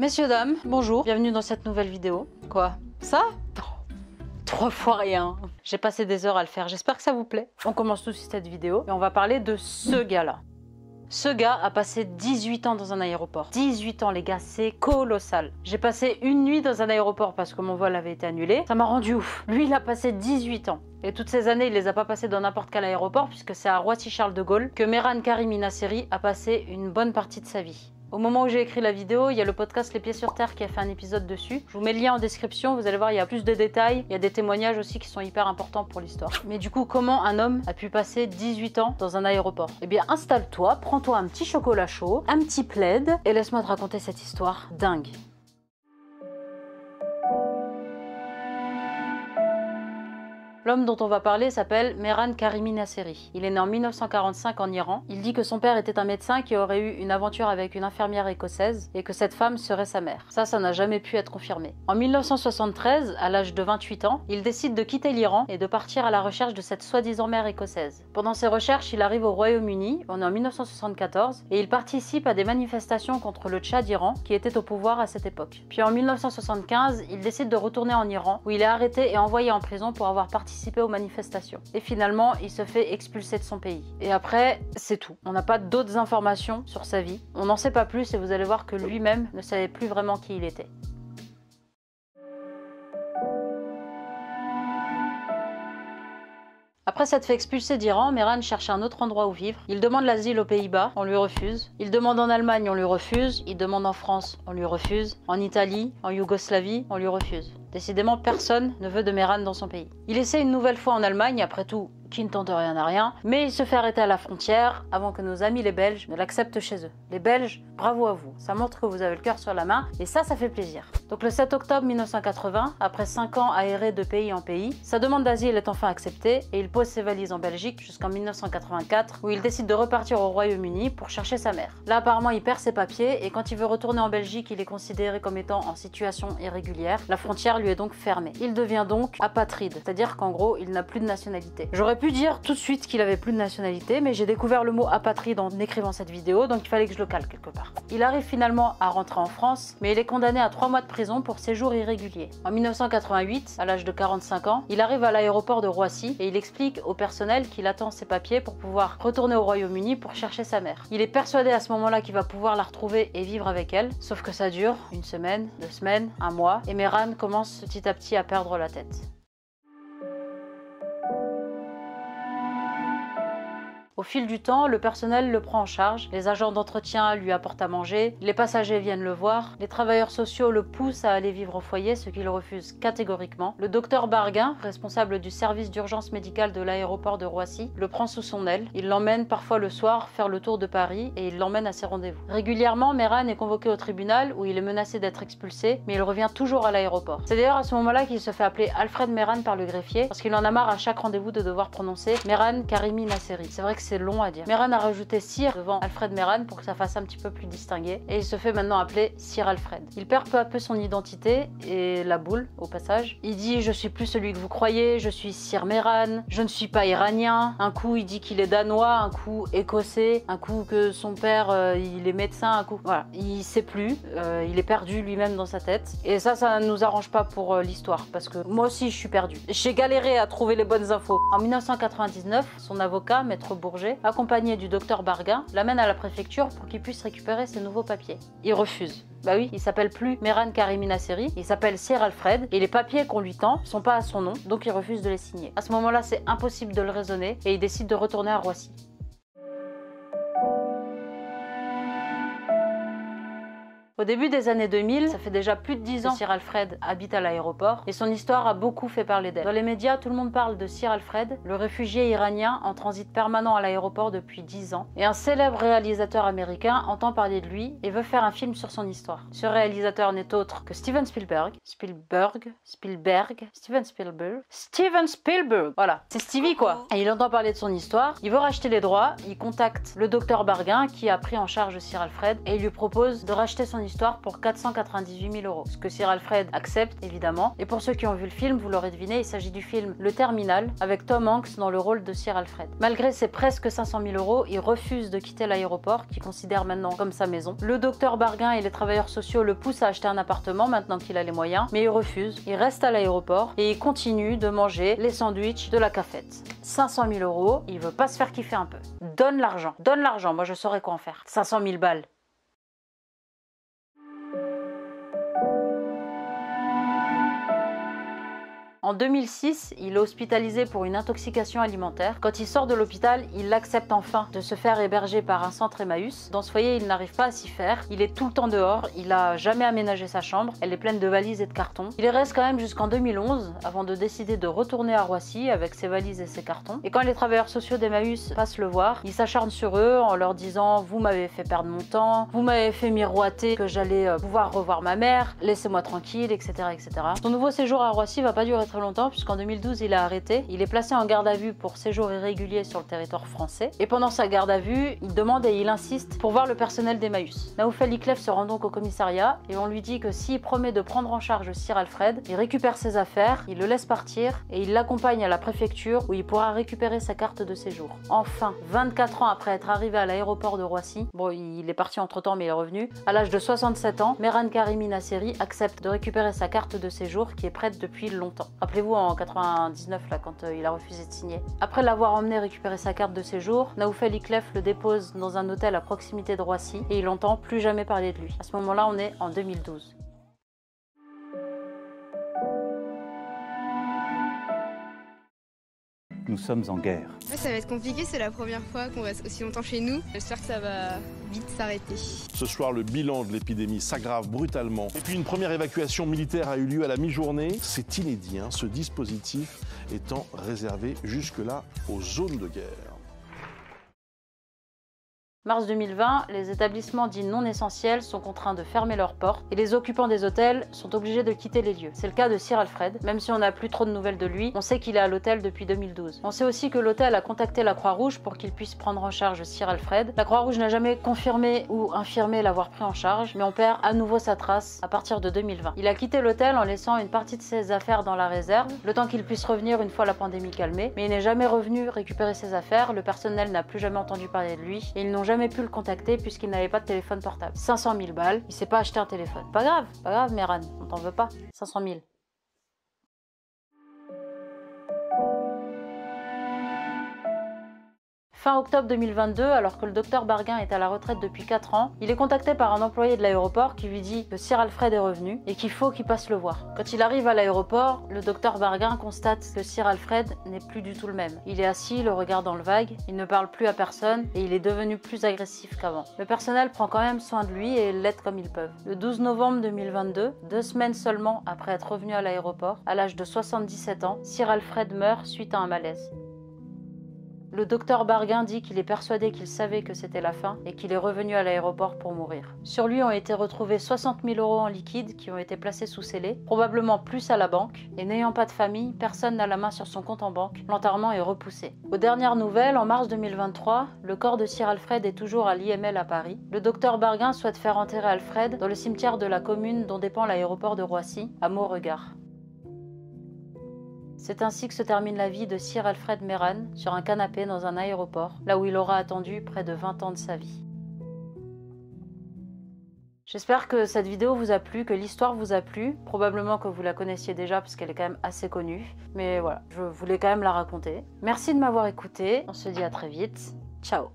Messieurs, dames, bonjour, bienvenue dans cette nouvelle vidéo. Quoi? Ça? Oh, 3 fois rien. J'ai passé des heures à le faire, j'espère que ça vous plaît. On commence tout de suite cette vidéo et on va parler de ce gars-là. Ce gars a passé 18 ans dans un aéroport. 18 ans les gars, c'est colossal. J'ai passé une nuit dans un aéroport parce que mon vol avait été annulé. Ça m'a rendu ouf. Lui, il a passé 18 ans. Et toutes ces années, il les a pas passées dans n'importe quel aéroport puisque c'est à Roissy-Charles de Gaulle que Mehran Karimi Nasseri a passé une bonne partie de sa vie. Au moment où j'ai écrit la vidéo, il y a le podcast Les Pieds sur Terre qui a fait un épisode dessus. Je vous mets le lien en description, vous allez voir, il y a plus de détails. Il y a des témoignages aussi qui sont hyper importants pour l'histoire. Mais du coup, comment un homme a pu passer 18 ans dans un aéroport? Eh bien, installe-toi, prends-toi un petit chocolat chaud, un petit plaid, et laisse-moi te raconter cette histoire dingue. L'homme dont on va parler s'appelle Mehran Karimi Nasseri. Il est né en 1945 en Iran. Il dit que son père était un médecin qui aurait eu une aventure avec une infirmière écossaise et que cette femme serait sa mère. Ça n'a jamais pu être confirmé. En 1973, à l'âge de 28 ans, il décide de quitter l'Iran et de partir à la recherche de cette soi-disant mère écossaise. Pendant ses recherches, il arrive au Royaume-Uni, on est en 1974, et il participe à des manifestations contre le Tchad d'Iran qui était au pouvoir à cette époque. Puis en 1975, il décide de retourner en Iran où il est arrêté et envoyé en prison pour avoir participé aux manifestations. Et finalement, il se fait expulser de son pays. Et après, c'est tout. On n'a pas d'autres informations sur sa vie. On n'en sait pas plus et vous allez voir que lui-même ne savait plus vraiment qui il était. Après s'être fait expulser d'Iran, Mehran cherche un autre endroit où vivre. Il demande l'asile aux Pays-Bas, on lui refuse. Il demande en Allemagne, on lui refuse. Il demande en France, on lui refuse. En Italie, en Yougoslavie, on lui refuse. Décidément, personne ne veut de Mehran dans son pays. Il essaie une nouvelle fois en Allemagne, après tout, qui ne tente rien à rien, mais il se fait arrêter à la frontière avant que nos amis les Belges ne l'acceptent chez eux. Les Belges, bravo à vous, ça montre que vous avez le cœur sur la main et ça fait plaisir. Donc le 7 octobre 1980, après 5 ans aérés de pays en pays, sa demande d'asile est enfin acceptée et il pose ses valises en Belgique jusqu'en 1984 où il décide de repartir au Royaume-Uni pour chercher sa mère. Là apparemment il perd ses papiers et quand il veut retourner en Belgique, il est considéré comme étant en situation irrégulière. La frontière lui est donc fermée. Il devient donc apatride, c'est-à-dire qu'en gros il n'a plus de nationalité. J'aurais pu dire tout de suite qu'il avait plus de nationalité, mais j'ai découvert le mot apatride en écrivant cette vidéo, donc il fallait que je le cale quelque part. Il arrive finalement à rentrer en France, mais il est condamné à 3 mois de prison pour séjour irrégulier. En 1988, à l'âge de 45 ans, il arrive à l'aéroport de Roissy et il explique au personnel qu'il attend ses papiers pour pouvoir retourner au Royaume-Uni pour chercher sa mère. Il est persuadé à ce moment-là qu'il va pouvoir la retrouver et vivre avec elle, sauf que ça dure 1 semaine, 2 semaines, 1 mois, et Mehran commence petit à petit à perdre la tête. Au fil du temps, le personnel le prend en charge, les agents d'entretien lui apportent à manger, les passagers viennent le voir, les travailleurs sociaux le poussent à aller vivre au foyer, ce qu'il refuse catégoriquement. Le docteur Barguin, responsable du service d'urgence médicale de l'aéroport de Roissy, le prend sous son aile. Il l'emmène parfois le soir faire le tour de Paris et il l'emmène à ses rendez-vous. Régulièrement, Mehran est convoqué au tribunal où il est menacé d'être expulsé, mais il revient toujours à l'aéroport. C'est d'ailleurs à ce moment-là qu'il se fait appeler Alfred Mehran par le greffier parce qu'il en a marre à chaque rendez-vous de devoir prononcer Mehran Karimi Nasseri. C'est vrai que c'est long à dire. Mehran a rajouté Sir devant Alfred Mehran pour que ça fasse un petit peu plus distingué et il se fait maintenant appeler Sir Alfred. Il perd peu à peu son identité et la boule au passage. Il dit je suis plus celui que vous croyez, je suis Sir Mehran, je ne suis pas iranien. Un coup il dit qu'il est danois, un coup écossais, un coup que son père il est médecin, un coup voilà, il sait plus, il est perdu lui-même dans sa tête et ça ne nous arrange pas pour l'histoire parce que moi aussi je suis perdu. J'ai galéré à trouver les bonnes infos. En 1999, son avocat, Maître Bourget, accompagné du docteur Barguin, l'amène à la préfecture pour qu'il puisse récupérer ses nouveaux papiers. Il refuse. Bah oui, il s'appelle plus Mehran Karimi Nasseri, il s'appelle Sir Alfred et les papiers qu'on lui tend sont pas à son nom, donc il refuse de les signer. À ce moment-là, c'est impossible de le raisonner et il décide de retourner à Roissy. Au début des années 2000, ça fait déjà plus de 10 ans que Sir Alfred habite à l'aéroport et son histoire a beaucoup fait parler d'elle. Dans les médias, tout le monde parle de Sir Alfred, le réfugié iranien en transit permanent à l'aéroport depuis 10 ans. Et un célèbre réalisateur américain entend parler de lui et veut faire un film sur son histoire. Ce réalisateur n'est autre que Steven Spielberg. Steven Spielberg. Voilà, c'est Stevie quoi. Et il entend parler de son histoire, il veut racheter les droits, il contacte le docteur Barguin qui a pris en charge Sir Alfred et il lui propose de racheter son histoire histoire pour 498 000 €. Ce que Sir Alfred accepte, évidemment. Et pour ceux qui ont vu le film, vous l'aurez deviné, il s'agit du film Le Terminal, avec Tom Hanks dans le rôle de Sir Alfred. Malgré ses presque 500 000 €, il refuse de quitter l'aéroport, qu'il considère maintenant comme sa maison. Le docteur Barguin et les travailleurs sociaux le poussent à acheter un appartement maintenant qu'il a les moyens, mais il refuse. Il reste à l'aéroport et il continue de manger les sandwichs de la cafette. 500 000 €, il veut pas se faire kiffer un peu. Donne l'argent, moi je saurais quoi en faire. 500 000 balles. En 2006, il est hospitalisé pour une intoxication alimentaire. Quand il sort de l'hôpital, il accepte enfin de se faire héberger par un centre Emmaüs. Dans ce foyer, il n'arrive pas à s'y faire. Il est tout le temps dehors. Il n'a jamais aménagé sa chambre. Elle est pleine de valises et de cartons. Il y reste quand même jusqu'en 2011 avant de décider de retourner à Roissy avec ses valises et ses cartons. Et quand les travailleurs sociaux d'Emmaüs passent le voir, il s'acharne sur eux en leur disant « Vous m'avez fait perdre mon temps, vous m'avez fait miroiter que j'allais pouvoir revoir ma mère, laissez-moi tranquille, etc. etc. » Son nouveau séjour à Roissy va pas durer très longtemps puisqu'en 2012 il est arrêté, il est placé en garde à vue pour séjour irrégulier sur le territoire français et pendant sa garde à vue il demande et il insiste pour voir le personnel d'Emmaüs. Naoufel Ikhlef se rend donc au commissariat et on lui dit que s'il promet de prendre en charge Sir Alfred, il récupère ses affaires, il le laisse partir et il l'accompagne à la préfecture où il pourra récupérer sa carte de séjour. Enfin, 24 ans après être arrivé à l'aéroport de Roissy, bon il est parti entre temps mais il est revenu, à l'âge de 67 ans, Mehran Karimi Nasseri accepte de récupérer sa carte de séjour qui est prête depuis longtemps. Rappelez-vous en 99 là quand il a refusé de signer. Après l'avoir emmené récupérer sa carte de séjour, Naoufel Ikhlef le dépose dans un hôtel à proximité de Roissy et il n'entend plus jamais parler de lui. À ce moment-là, on est en 2012. Nous sommes en guerre. Ouais, ça va être compliqué, c'est la première fois qu'on reste aussi longtemps chez nous. J'espère que ça va vite s'arrêter. Ce soir, le bilan de l'épidémie s'aggrave brutalement. Et puis une première évacuation militaire a eu lieu à la mi-journée. C'est inédit, hein, ce dispositif étant réservé jusque-là aux zones de guerre. Mars 2020, les établissements dits non essentiels sont contraints de fermer leurs portes et les occupants des hôtels sont obligés de quitter les lieux. C'est le cas de Sir Alfred, même si on n'a plus trop de nouvelles de lui, on sait qu'il est à l'hôtel depuis 2012. On sait aussi que l'hôtel a contacté la Croix-Rouge pour qu'il puisse prendre en charge Sir Alfred. La Croix-Rouge n'a jamais confirmé ou infirmé l'avoir pris en charge, mais on perd à nouveau sa trace à partir de 2020. Il a quitté l'hôtel en laissant une partie de ses affaires dans la réserve, le temps qu'il puisse revenir une fois la pandémie calmée, mais il n'est jamais revenu récupérer ses affaires, le personnel n'a plus jamais entendu parler de lui, et ils n'ont jamais pu le contacter puisqu'il n'avait pas de téléphone portable. 500 000 balles, il s'est pas acheté un téléphone. Pas grave Mehran, on t'en veut pas. 500 000. Fin octobre 2022, alors que le docteur Barguin est à la retraite depuis 4 ans, il est contacté par un employé de l'aéroport qui lui dit que Sir Alfred est revenu et qu'il faut qu'il passe le voir. Quand il arrive à l'aéroport, le docteur Barguin constate que Sir Alfred n'est plus du tout le même. Il est assis, le regard dans le vague, il ne parle plus à personne et il est devenu plus agressif qu'avant. Le personnel prend quand même soin de lui et l'aide comme ils peuvent. Le 12 novembre 2022, 2 semaines seulement après être revenu à l'aéroport, à l'âge de 77 ans, Sir Alfred meurt suite à un malaise. Le docteur Barguin dit qu'il est persuadé qu'il savait que c'était la fin et qu'il est revenu à l'aéroport pour mourir. Sur lui ont été retrouvés 60 000 € en liquide qui ont été placés sous scellé, probablement plus à la banque, et n'ayant pas de famille, personne n'a la main sur son compte en banque. L'enterrement est repoussé. Aux dernières nouvelles, en mars 2023, le corps de Sir Alfred est toujours à l'IML à Paris. Le docteur Barguin souhaite faire enterrer Alfred dans le cimetière de la commune dont dépend l'aéroport de Roissy, à Mauregard. C'est ainsi que se termine la vie de Sir Alfred Mehran sur un canapé dans un aéroport, là où il aura attendu près de 20 ans de sa vie. J'espère que cette vidéo vous a plu, que l'histoire vous a plu. Probablement que vous la connaissiez déjà parce qu'elle est quand même assez connue. Mais voilà, je voulais quand même la raconter. Merci de m'avoir écouté. On se dit à très vite. Ciao!